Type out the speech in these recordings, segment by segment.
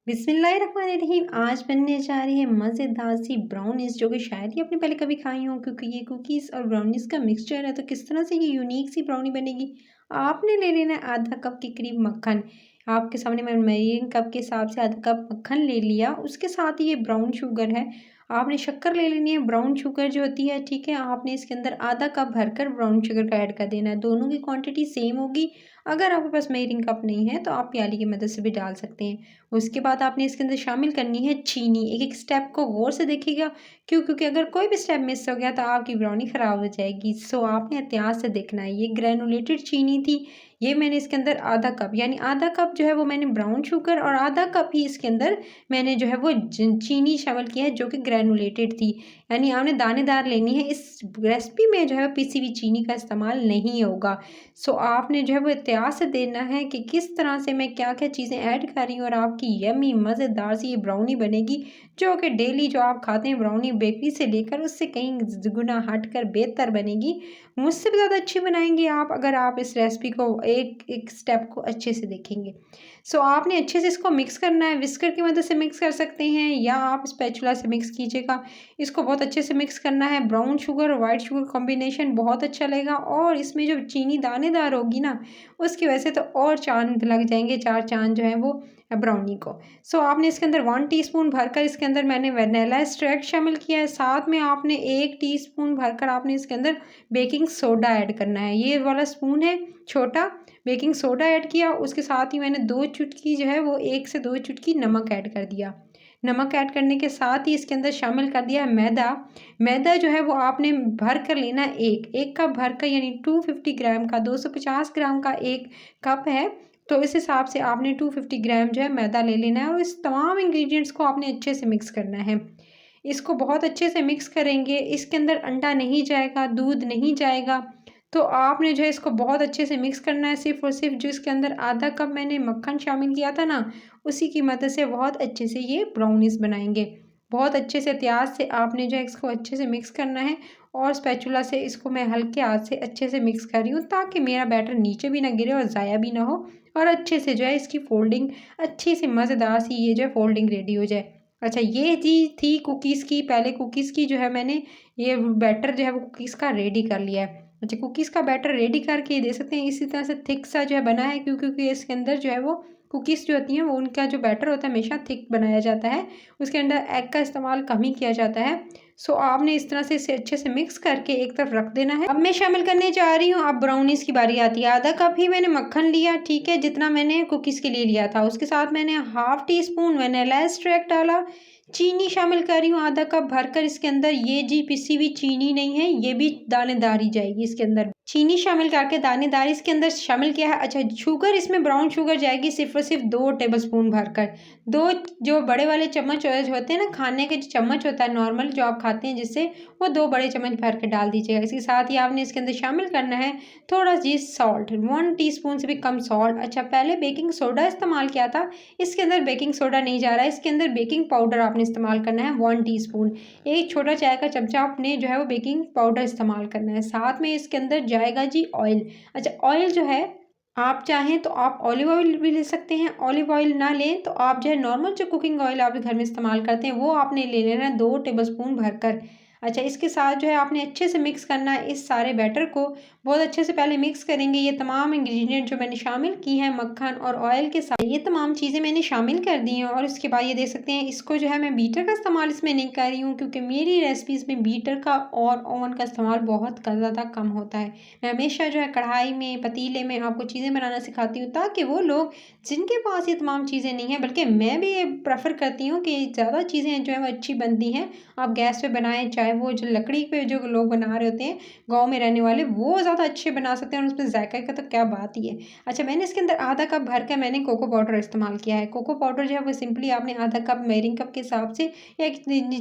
बिस्मिल्लाहिर्रहमानिर्रहीम। आज बनने जा रही है मज़ेदार सी ब्राउनीज़, जो कि शायद ही आपने पहले कभी खाई हो, क्योंकि ये कुकीज़ और ब्राउनीज़ का मिक्सचर है। तो किस तरह से ये यूनिक सी ब्राउनी बनेगी। आपने ले लेना है आधा कप के करीब मक्खन। आपके सामने मैं मेजरिंग कप के हिसाब से आधा कप मक्खन ले लिया। उसके साथ ही ये ब्राउन शुगर है। आपने शक्कर ले लेनी है, ब्राउन शुगर जो होती है, ठीक है। आपने इसके अंदर आधा कप भरकर ब्राउन शुगर का ऐड कर देना है। दोनों की क्वांटिटी सेम होगी। अगर आपके पास मेजरिंग कप नहीं है तो आप प्याली की मदद से भी डाल सकते हैं। उसके बाद आपने इसके अंदर शामिल करनी है चीनी। एक एक स्टेप को गौर से देखिएगा, क्योंकि अगर कोई भी स्टेप मिस हो गया तो आपकी ब्राउनी ख़राब हो जाएगी। सो आपने एहतियात से देखना है। ये ग्रैनुलेटेड चीनी थी। ये मैंने इसके अंदर आधा कप, यानी आधा कप जो है वो मैंने ब्राउन शुगर, और आधा कप ही इसके अंदर मैंने जो है वो चीनी शामिल किया है, जो कि ग्रैनुलेटेड थी। यानी आपने दानेदार लेनी है। इस रेसिपी में जो है पिसी हुई चीनी का इस्तेमाल नहीं होगा। सो आपने जो है वो एहतियात से देना है कि किस तरह से मैं क्या-क्या चीज़ें ऐड कर रही हूँ, और आपकी यम्मी मज़ेदार सी ये ब्राउनी बनेगी, जो कि डेली जो आप खाते हैं ब्राउनी बेकरी से लेकर, उससे कहीं गुना हटकर बेहतर बनेगी। मुझसे भी ज़्यादा अच्छी बनाएँगे आप, अगर आप इस रेसिपी को एक-एक स्टेप को अच्छे से देखेंगे। सो आपने अच्छे से इसको मिक्स करना है। विस्कर की मदद से मिक्स कर सकते हैं, या आप स्पैचुला से मिक्स कीजिएगा। इसको बहुत अच्छे से मिक्स करना है। ब्राउन शुगर और वाइट शुगर कॉम्बिनेशन बहुत अच्छा लगेगा, और इसमें जो चीनी दानेदार होगी ना, उसकी वजह से तो और चाँद लग जाएँगे, 4 चाँद जो हैं वो ब्राउनी को। सो आपने इसके अंदर 1 टीस्पून भरकर इसके अंदर मैंने वैनिला एक्सट्रैक्ट शामिल किया है। साथ में आपने 1 टीस्पून भरकर आपने इसके अंदर बेकिंग सोडा ऐड करना है। ये वाला स्पून है छोटा, बेकिंग सोडा ऐड किया। उसके साथ ही मैंने 2 चुटकी जो है वो 1 से 2 चुटकी नमक ऐड कर दिया। नमक ऐड करने के साथ ही इसके अंदर शामिल कर दिया है मैदा। मैदा जो है वो आपने भर कर लेना है, एक कप भर कर, यानी 250 ग्राम का, 250 ग्राम का 1 कप है। तो इस हिसाब से आपने 250 ग्राम जो है मैदा ले लेना है, और इस तमाम इंग्रेडिएंट्स को आपने अच्छे से मिक्स करना है। इसको बहुत अच्छे से मिक्स करेंगे। इसके अंदर अंडा नहीं जाएगा, दूध नहीं जाएगा। तो आपने जो है इसको बहुत अच्छे से मिक्स करना है। सिर्फ़ और सिर्फ जो इसके अंदर आधा कप मैंने मक्खन शामिल किया था ना, उसी की मदद से बहुत अच्छे से ये ब्राउनीज़ बनाएँगे। बहुत अच्छे से एहतियात से आपने जो है इसको अच्छे से मिक्स करना है, और स्पैचुला से इसको मैं हल्के हाथ से अच्छे से मिक्स कर रही हूँ, ताकि मेरा बैटर नीचे भी ना गिरे और ज़ाया भी ना हो, और अच्छे से जो है इसकी फ़ोल्डिंग अच्छी सी मज़ेदार सी ये जो है फ़ोल्डिंग रेडी हो जाए। अच्छा, ये चीज़ थी कुकीज़ की। पहले कुकीज़ की जो है मैंने ये बैटर जो है वो कुकीज़ का रेडी कर लिया है। अच्छा, कुकीज़ का बैटर रेडी करके दे सकते हैं। इसी तरह से थिक सा जो है बना है, क्योंकि इसके अंदर जो है वो कुकीज़ जो होती हैं वो उनका जो बैटर होता है हमेशा थिक बनाया जाता है। उसके अंदर एग का इस्तेमाल कम ही किया जाता है। सो आपने इस तरह से इसे अच्छे से मिक्स करके एक तरफ रख देना है। अब मैं शामिल करने जा रही हूँ, अब ब्राउनीज़ की बारी आती है। आधा कप ही मैंने मक्खन लिया, ठीक है, जितना मैंने कुकीज़ के लिए लिया था। उसके साथ मैंने half tea spoon vanilla extract डाला। चीनी शामिल कर रही हूँ आधा कप भरकर इसके अंदर। ये जी पिसी हुई चीनी नहीं है, ये भी दानेदार ही जाएगी इसके अंदर। चीनी शामिल करके दानेदार इसके अंदर शामिल किया है। अच्छा, शुगर इसमें ब्राउन शुगर जाएगी सिर्फ़ और सिर्फ 2 टेबलस्पून भरकर। 2 जो बड़े वाले चम्मच होते हैं ना, खाने के जो चम्मच होता है नॉर्मल जो आप खाते हैं जिससे, वो 2 बड़े चम्मच भर के डाल दीजिएगा। इसके साथ ही आपने इसके अंदर शामिल करना है थोड़ा जी सॉल्ट, 1 टीस्पून से भी कम सॉल्ट। अच्छा, पहले बेकिंग सोडा इस्तेमाल किया था, इसके अंदर बेकिंग सोडा नहीं जा रहा है, इसके अंदर बेकिंग पाउडर आपने इस्तेमाल करना है 1 टीस्पून। एक छोटा चाय का चमचा आपने जो है वो बेकिंग पाउडर इस्तेमाल करना है। साथ में इसके अंदर जाएगा जी ऑयल। अच्छा, ऑयल जो है आप चाहें तो आप ऑलिव ऑयल भी ले सकते हैं। ऑलिव ऑयल ना लें तो आप जो है नॉर्मल जो कुकिंग ऑयल आप घर में इस्तेमाल करते हैं वो आपने ले लेना है 2 टेबलस्पून भरकर। अच्छा, इसके साथ जो है आपने अच्छे से मिक्स करना है इस सारे बैटर को। बहुत अच्छे से पहले मिक्स करेंगे। ये तमाम इंग्रेडिएंट जो मैंने शामिल की हैं मक्खन और ऑयल के साथ, ये तमाम चीज़ें मैंने शामिल कर दी हैं। और उसके बाद ये देख सकते हैं, इसको जो है मैं बीटर का इस्तेमाल इसमें नहीं कर रही हूँ, क्योंकि मेरी रेसिपीज़ में बीटर का और ओवन का इस्तेमाल बहुत ज़्यादा कम होता है। मैं हमेशा जो है कढ़ाई में, पतीले में आपको चीज़ें बनाना सिखाती हूँ, ताकि वो लोग जिनके पास ये तमाम चीज़ें नहीं हैं, बल्कि मैं भी ये प्रेफ़र करती हूँ कि ज़्यादा चीज़ें जो है वो अच्छी बनती हैं आप गैस पे बनाएँ, चाहे वो जो लकड़ी पे जो लोग बना रहे होते हैं गाँव में रहने वाले, वो ज़्यादा अच्छे बना सकते हैं, और उसमें जायका का तो क्या बात ही है। अच्छा, मैंने इसके अंदर आधा कप भर के मैंने कोको पाउडर इस्तेमाल किया है। कोको पाउडर जो है वो सिंपली आपने आधा कप मेजरिंग कप के हिसाब से, या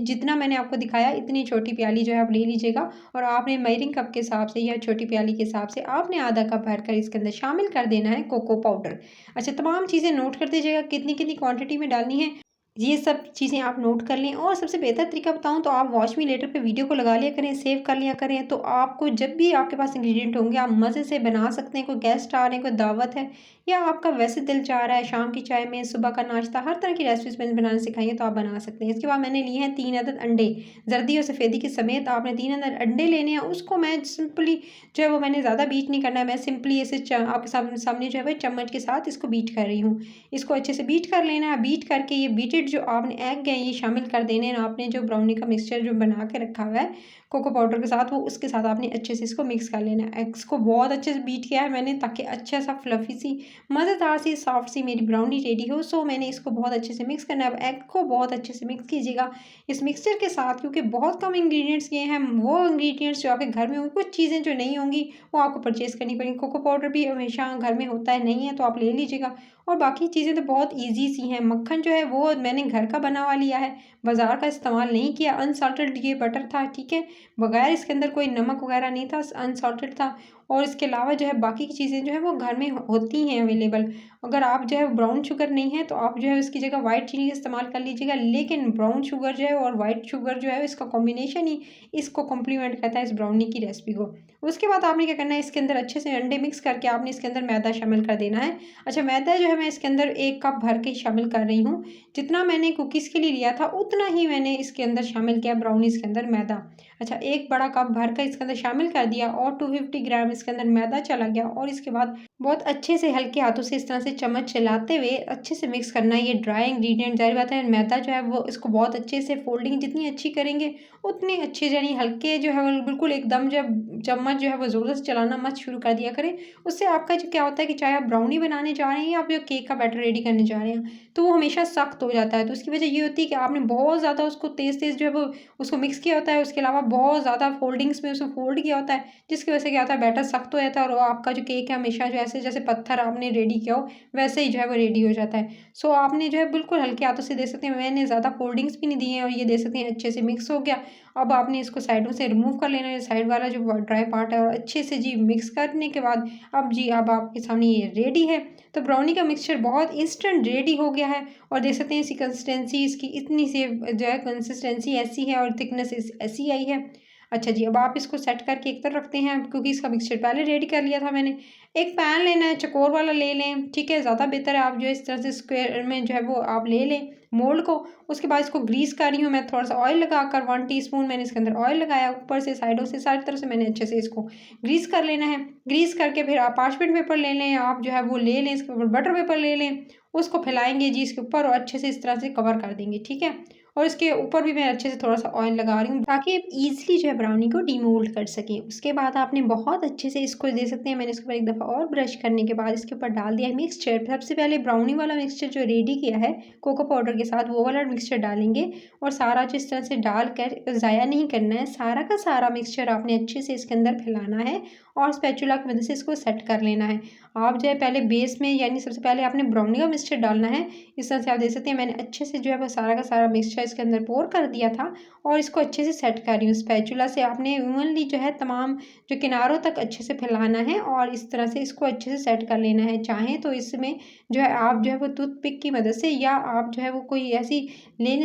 जितना मैंने आपको दिखाया इतनी छोटी प्याली जो है आप ले लीजिएगा, और आपने मेजरिंग कप के हिसाब से या छोटी प्याली के हिसाब से आपने आधा कप भरकर इसके अंदर शामिल कर देना है कोको पाउडर। अच्छा, तमाम चीज़ें नोट कर दीजिएगा कितनी-कितनी क्वांटिटी में डालनी है। ये सब चीज़ें आप नोट कर लें, और सबसे बेहतर तरीका बताऊँ तो आप वॉच मी लेटर पे वीडियो को लगा लिया करें, सेव कर लिया करें, तो आपको जब भी आपके पास इंग्रेडिएंट होंगे आप मज़े से बना सकते हैं। कोई गेस्ट आ रहे हैं, कोई दावत है, या आपका वैसे दिल चाह रहा है शाम की चाय में, सुबह का नाश्ता, हर तरह की रेसिपीज़ मैंने बनाना सिखाई है तो आप बना सकते हैं। इसके बाद मैंने लिए हैं 3 अदद अंडे, जर्दी और सफ़ेदी के समेत आपने 3 अदद अंडे लेने हैं। उसको मैं सिंपली जो है वो मैंने ज़्यादा बीट नहीं करना है, मैं सिंपली ऐसे आपके सामने जो है वो चम्मच के साथ इसको बीट कर रही हूँ। इसको अच्छे से बीट कर लेना है। बीट करके ये बीटेड जो आपने एग है ये शामिल कर देने हैं। आपने जो ब्राउनी का मिक्सचर जो बना के रखा हुआ है कोको पाउडर के साथ, वो उसके साथ आपने अच्छे से इसको मिक्स कर लेना है। एग्स को बहुत अच्छे से बीट किया है मैंने ताकि अच्छा सा फ्लफ़ी सी मज़ेदार सी सॉफ्ट सी मेरी ब्राउनी रेडी हो। सो मैंने इसको बहुत अच्छे से मिक्स करना है। अब एग को बहुत अच्छे से मिक्स कीजिएगा इस मिक्सचर के साथ, क्योंकि बहुत कम इंग्रेडिएंट्स ये हैं। वो इंग्रेडिएंट्स जो आपके घर में होंगे, कुछ चीज़ें जो नहीं होंगी वो आपको परचेज़ करनी पड़ेंगी। कोको पाउडर भी हमेशा घर में होता है, नहीं है तो आप ले लीजिएगा। और बाकी चीज़ें तो बहुत ईज़ी सी हैं। मक्खन जो है वो मैंने घर का बना हुआ लिया है, बाज़ार का इस्तेमाल नहीं किया। अनसॉल्टेड ये बटर था, ठीक है, बगैर इसके अंदर कोई नमक वगैरह नहीं था, अनसॉल्टेड था। और इसके अलावा जो है बाकी की चीज़ें जो है वो घर में होती हैं अवेलेबल। अगर आप जो है ब्राउन शुगर नहीं है तो आप जो है उसकी जगह वाइट चीनी इस्तेमाल कर लीजिएगा। लेकिन ब्राउन शुगर जो है और वाइट शुगर जो है इसका कॉम्बिनेशन ही इसको कॉम्प्लीमेंट करता है इस ब्राउनी की रेसिपी को। उसके बाद आपने क्या करना है, इसके अंदर अच्छे से अंडे मिक्स करके आपने इसके अंदर मैदा शामिल कर देना है। अच्छा, मैदा जो है मैं इसके अंदर 1 कप भर के शामिल कर रही हूँ। जितना मैंने कुकीज़ के लिए लिया था उतना ही मैंने इसके अंदर शामिल किया ब्राउनीज़ के अंदर मैदा। अच्छा, 1 बड़ा कप भर कर इसके अंदर शामिल कर दिया और 250 ग्राम इसके अंदर मैदा चला गया। और इसके बाद बहुत अच्छे से हल्के हाथों से इस तरह से चम्मच चलाते हुए अच्छे से मिक्स करना है। ये ड्राई इंग्रेडिएंट, ज़ाहिर बात है मैदा जो है वो इसको बहुत अच्छे से फोल्डिंग जितनी अच्छी करेंगे उतनी अच्छी, यानी हल्के जो है वो बिल्कुल एकदम जब चम्मच जो है वो ज़ोर से चलाना मत शुरू कर दिया करें। उससे आपका जो क्या होता है कि चाहे आप ब्राउनी बनाने जा रहे हैं या आप जो केक का बैटर रेडी करने जा रहे हैं तो वो हमेशा सख्त हो जाता है। तो उसकी वजह ये होती है कि आपने बहुत ज़्यादा उसको तेज़-तेज़ जो है वो उसको मिक्स किया होता है। उसके अलावा बहुत ज़्यादा फोल्डिंग्स में उसको फोल्ड किया होता है, जिसकी वजह से क्या होता है बैटर सख्त हो जाता है और आपका जो केक है हमेशा जो ऐसे जैसे पत्थर आपने रेडी किया हो वैसे ही जो है वो रेडी हो जाता है। सो आपने जो है बिल्कुल हल्के हाथों से, दे सकते हैं मैंने ज़्यादा फोल्डिंग्स भी नहीं दी हैं और ये दे सकते हैं अच्छे से मिक्स हो गया। अब आपने इसको साइडों से रिमूव कर लेना है, साइड वाला जो ड्राई पार्ट है, और अच्छे से जी मिक्स करने के बाद अब आपके सामने ये रेडी है। तो ब्राउनी का मिक्सचर बहुत इंस्टेंट रेडी हो गया है और देख सकते हैं इसकी कंसिस्टेंसी, इसकी इतनी सी जो है कंसिस्टेंसी ऐसी है और थिकनेस ऐसी आई है। अच्छा जी, अब आप इसको सेट करके एक तरफ रखते हैं क्योंकि इसका मिक्सचर पहले रेडी कर लिया था मैंने। एक पैन लेना है, चौकोर वाला ले लें, ठीक है, ज़्यादा बेहतर है। आप जो इस तरह से स्क्वायर में जो है वो आप ले लें मोल्ड को। उसके बाद इसको ग्रीस कर रही हूँ मैं, थोड़ा सा ऑयल लगाकर 1 टीस्पून मैंने इसके अंदर ऑयल लगाया। ऊपर से साइडों से सारी तरफ से मैंने अच्छे से इसको ग्रीस कर लेना है। ग्रीस करके फिर आप पार्चमेंट पेपर ले लें, आप जो है वो ले लें, इसके ऊपर बटर पेपर ले लें, उसको फैलाएंगे जी इसके ऊपर और अच्छे से इस तरह से कवर कर देंगे, ठीक है। और इसके ऊपर भी मैं अच्छे से थोड़ा सा ऑयल लगा रही हूँ ताकि आप ईजिली जो है ब्राउनी को डीमोल्ड कर सकें। उसके बाद आपने बहुत अच्छे से इसको दे सकते हैं, मैंने इसके ऊपर एक दफ़ा और ब्रश करने के बाद इसके ऊपर डाल दिया है मिक्सचर। सबसे पहले ब्राउनी वाला मिक्सचर जो रेडी किया है कोको पाउडर के साथ वो वाला मिक्सचर डालेंगे और सारा जिस तरह से डाल कर ज़ाया नहीं करना है, सारा का सारा मिक्सचर आपने अच्छे से इसके अंदर फैलाना है और स्पैचुला की मदद से इसको सेट कर लेना है। आप जो है पहले बेस में, यानी सबसे पहले आपने ब्राउनी का मिक्सचर डालना है। इस तरह से आप देख सकते हैं मैंने अच्छे से जो है वो सारा का सारा मिक्सचर इसके अंदर पोर कर दिया था और इसको अच्छे से सेट कर रही हूँ। स्पैचुला से आपने इवनली जो है तमाम जो किनारों तक अच्छे से फैलाना है और इस तरह से इसको अच्छे से सेट कर लेना है। चाहें तो इसमें जो है आप जो है वो टूथपिक की मदद से या आप जो है वो कोई ऐसी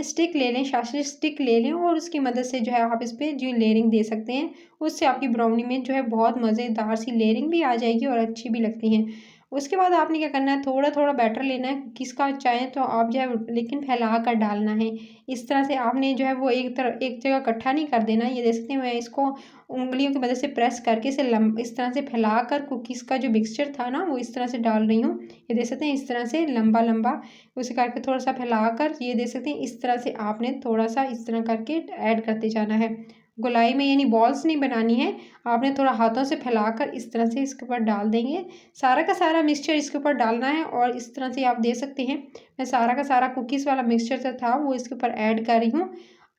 स्टिक ले लें, शाशी स्टिक ले लें और उसकी मदद से जो है आप इस पर जो लेयरिंग दे सकते हैं। उससे आपकी ब्राउनी में जो है बहुत मज़ेदार सी लेयरिंग भी आ जाएगी और अच्छी भी लगती हैं। उसके बाद आपने क्या करना है, थोड़ा थोड़ा बैटर लेना है कुकीज़ का, चाहें तो आप जो है लेकिन फैला कर डालना है। इस तरह से आपने जो है वो एक जगह इकट्ठा नहीं कर देना। ये देख सकते हैं मैं इसको उंगलियों की मदद से प्रेस करके इस तरह से फैला कर कुकीज़ का जो मिक्सचर था ना वो इस तरह से डाल रही हूँ। ये देख सकते हैं इस तरह से लंबा लंबा उसे करके थोड़ा सा फैला कर, ये देख सकते हैं इस तरह से आपने थोड़ा सा इस तरह करके ऐड करते जाना है। गोलाई में, यानी बॉल्स नहीं बनानी है, आपने थोड़ा हाथों से फैलाकर इस तरह से इसके ऊपर डाल देंगे। सारा का सारा मिक्सचर इसके ऊपर डालना है और इस तरह से आप दे सकते हैं मैं सारा का सारा कुकीज़ वाला मिक्सचर जो था वो इसके ऊपर ऐड कर रही हूँ।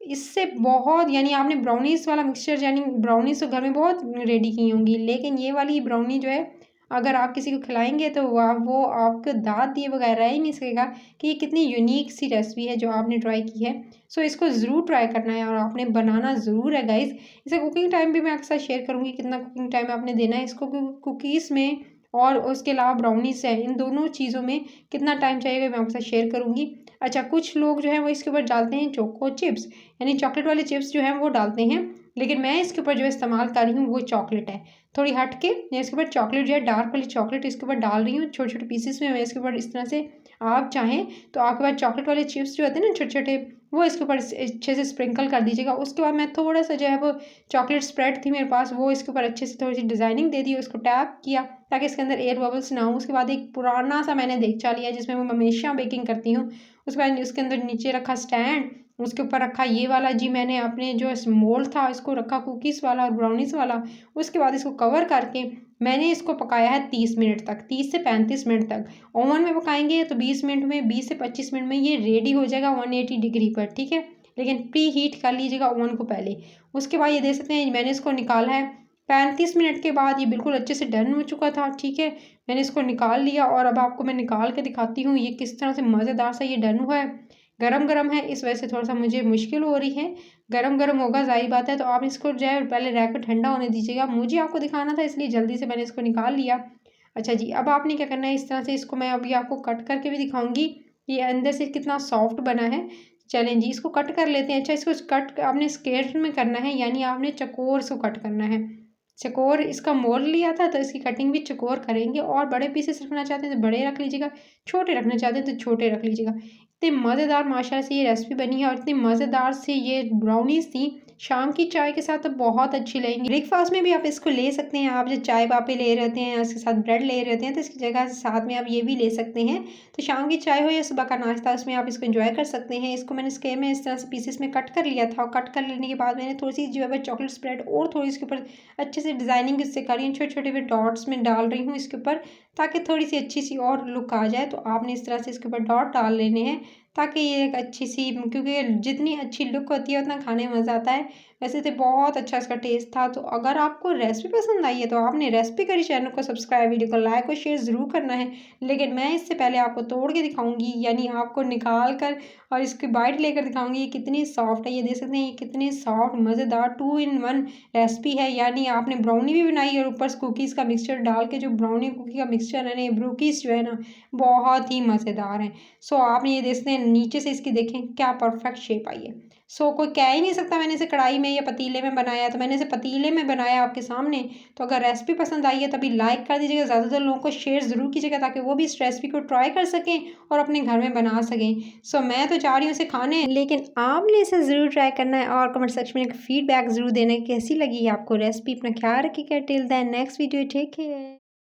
इससे बहुत, यानी आपने ब्राउनीज़ वाला मिक्सचर, यानी ब्राउनीज़ तो घर में बहुत रेडी की होंगी, लेकिन ये वाली ब्राउनी जो है अगर आप किसी को खिलाएंगे तो वो आपको दाद दिए बगैर रह ही नहीं सकेगा कि ये कितनी यूनिक सी रेसिपी है जो आपने ट्राई की है। सो इसको ज़रूर ट्राई करना है और आपने बनाना ज़रूर है गाइज़। इसे कुकिंग टाइम भी मैं आपके साथ शेयर करूँगी, कितना कुकिंग टाइम आपने देना है इसको, कुकीज़ में और उसके अलावा ब्राउनीज़ है, इन दोनों चीज़ों में कितना टाइम चाहिएगा मैं आपके साथ शेयर करूँगी। अच्छा, कुछ लोग जो है वो इसके ऊपर डालते हैं चोको चिप्स, यानी चॉकलेट वाले चिप्स जो हैं वो डालते हैं। लेकिन मैं इसके ऊपर जो इस्तेमाल कर रही हूँ वो चॉकलेट है, थोड़ी हट के मैं इसके ऊपर चॉकलेट जो है डार्क वाली चॉकलेट इसके ऊपर डाल रही हूँ छोटे छोटे पीसेस में। मैं इसके ऊपर इस तरह से, आप चाहें तो आपके पास चॉकलेट वाले चिप्स जो होते हैं ना छोटे छोटे, वो इसके ऊपर अच्छे से स्प्रिंकल कर दीजिएगा। उसके बाद मैं थोड़ा सा जो है वो चॉकलेट स्प्रेड थी मेरे पास, वो इसके ऊपर अच्छे से थोड़ी सी डिज़ाइनिंग दे दी, उसको टैप किया ताकि इसके अंदर एयर बबल्स ना हो। उसके बाद एक पुराना सा मैंने देगचा लिया जिसमें मैं हमेशा बेकिंग करती हूँ। उसके बाद उसके अंदर नीचे रखा स्टैंड, उसके ऊपर रखा ये वाला जी मैंने अपने जो मोल्ड था इसको रखा कुकीज़ वाला और ब्राउनीज़ वाला। उसके बाद इसको कवर करके मैंने इसको पकाया है 30 मिनट तक, 30 से 35 मिनट तक। ओवन में पकाएंगे तो 20 मिनट में, 20 से 25 मिनट में ये रेडी हो जाएगा 180 डिग्री पर, ठीक है। लेकिन प्री हीट कर लीजिएगा ओवन को पहले। उसके बाद ये देख सकते हैं मैंने इसको निकाला है 35 मिनट के बाद, ये बिल्कुल अच्छे से डन हो चुका था, ठीक है। मैंने इसको निकाल लिया और अब आपको मैं निकाल के दिखाती हूँ ये किस तरह से मज़ेदार सा ये डन हुआ है। गरम गरम है इस वजह से थोड़ा सा मुझे मुश्किल हो रही है, गरम गरम होगा ज़ाहिर बात है, तो आप इसको जो है पहले रैक पे ठंडा होने दीजिएगा। मुझे आपको दिखाना था इसलिए जल्दी से मैंने इसको निकाल लिया। अच्छा जी, अब आपने क्या करना है, इस तरह से इसको मैं अभी आपको कट करके भी दिखाऊंगी ये अंदर से कितना सॉफ्ट बना है। चलें जी, इसको कट कर लेते हैं। अच्छा, इसको कट आपने स्क्वायर में करना है, यानी आपने चकोर इसको कट करना है। चकोर इसका मोल लिया था तो इसकी कटिंग भी चकोर करेंगे, और बड़े पीसेस रखना चाहते हैं तो बड़े रख लीजिएगा, छोटे रखना चाहते हैं तो छोटे रख लीजिएगा। इतनी मज़ेदार माशाल्लाह से ये रेसिपी बनी है और इतनी मज़ेदार से ये ब्राउनीज़ थी, शाम की चाय के साथ तो बहुत अच्छी लगेंगी। ब्रेकफास्ट में भी आप इसको ले सकते हैं। आप जो चाय वापे ले रहे होते हैं, उसके साथ ब्रेड ले रहे होते हैं, तो इसकी जगह साथ में आप ये भी ले सकते हैं। तो शाम की चाय हो या सुबह का नाश्ता, उसमें आप इसको एंजॉय कर सकते हैं। इसको मैंने स्क्वायर में इस तरह से पीसेस में कट कर लिया था, और कट कर लेने के बाद मैंने थोड़ी सी जो है चॉकलेट स्प्रेड और थोड़ी इसके ऊपर अच्छे से डिज़ाइनिंग इससे कर रही हूँ, छोटे छोटे डॉट्स में डाल रही हूँ इसके ऊपर, ताकि थोड़ी सी अच्छी सी और लुक आ जाए। तो आपने इस तरह से इसके ऊपर डॉट डाल लेने हैं ताकि ये एक अच्छी सी, क्योंकि जितनी अच्छी लुक होती है उतना खाने में मज़ा आता है। वैसे तो बहुत अच्छा इसका टेस्ट था। तो अगर आपको रेसिपी पसंद आई है तो आपने रेसिपी करी चैनल को सब्सक्राइब, वीडियो को लाइक और शेयर ज़रूर करना है। लेकिन मैं इससे पहले आपको तोड़ के दिखाऊंगी, यानी आपको निकाल कर और इसकी बाइट लेकर दिखाऊंगी ये कितनी सॉफ्ट है। ये देख सकते हैं ये कितनी सॉफ्ट मज़ेदार 2 in 1 रेसिपी है। यानी आपने ब्राउनी भी बनाई और ऊपर कुकीज़ का मिक्सचर डाल के, जो ब्राउनी कुकी का मिक्सचर है ना, ये ब्रूकीज़ जो है ना, बहुत ही मज़ेदार है। सो आपने ये देखते हैं नीचे से इसकी देखें क्या परफेक्ट शेप आई है। सो कोई कह ही नहीं सकता मैंने इसे कढ़ाई में या पतीले में बनाया, तो मैंने इसे पतीले में बनाया आपके सामने। तो अगर रेसिपी पसंद आई है तभी लाइक कर दीजिएगा, ज़्यादातर लोगों को शेयर ज़रूर कीजिएगा ताकि वो भी इस रेसिपी को ट्राई कर सकें और अपने घर में बना सकें। सो मैं तो चाह रही हूँ इसे खाने, लेकिन आपने इसे ज़रूर ट्राई करना है और कमेंट सेक्शन में फीडबैक ज़रूर देना है कैसी लगी आपको रेसिपी। अपना ख्याल रखिएगा। Till then next video, take care.